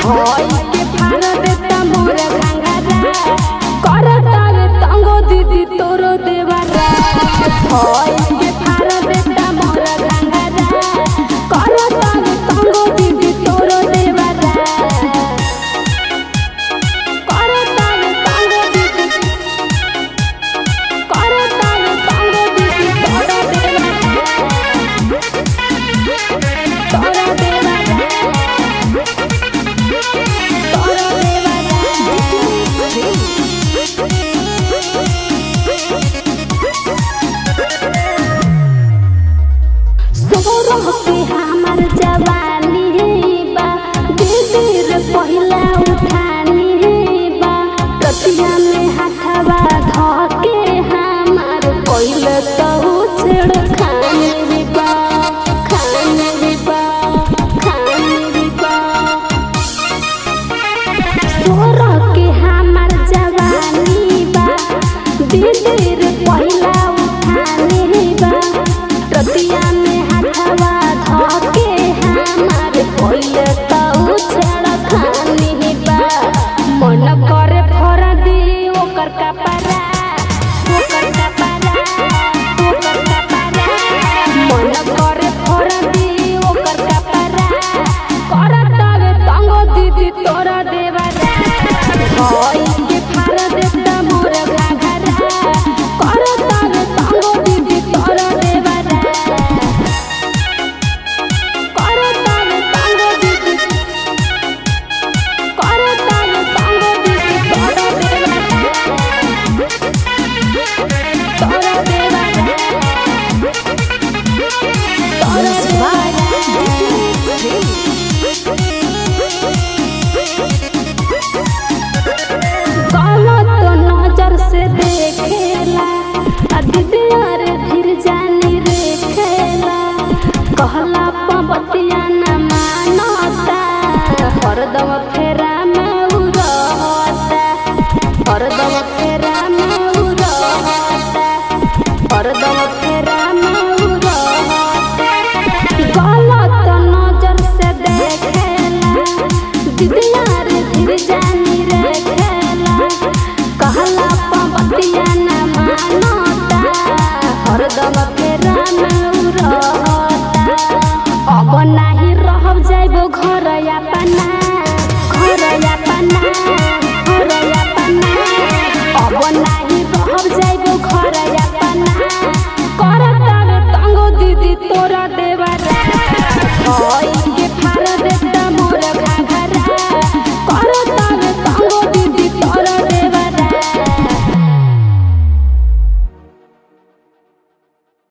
धोई के फाड़ देता मोर घंघरा करता रे तंगो दीदी तोरो देवरा धोई के फाड़ देता मोर घंघरा करता रे तंगो दीदी तोरो देवरा करता रे तंगो दीदी करता रे तंगो दीदी तोरो देवरा हमार जवानी बा दीदी पहिला उठानी बा कतिया में हाथवा धके हमार पहिले तो छेड़ खानी बा खानी बा खानी बा सोरा के हमार जवानी बा दीदी पहिला उठानी बा कतिया में हाथवा धके हमार पहिले तो छेड़ खानी बा मन करे फोड़ दी ओकर कपड़ा ओकर कपड़ा ओकर कपड़ा मन करे फोड़ दी ओकर कपड़ा करता रे तंगो दीदी तोरा देवरा धोई के फाड़ देता मोर घंघरा करता रे तंगो दीदी तोरा देवरा करता रे तंगो दीदी करता रे तंगो दीदी तोरा देवरा गलत नजर से देखेला दीदी यार फिर जानी रे खेला कहला पबतिया न मानता हरदम फेरा में उड़ता हरदम फेरा में उड़ता हरदम फेरा में उड़ता गलत नजर से देखेला दीदी यार फिर जानी रे खेला कहला पबतिया न मानता हरदम फेरा में उड़ता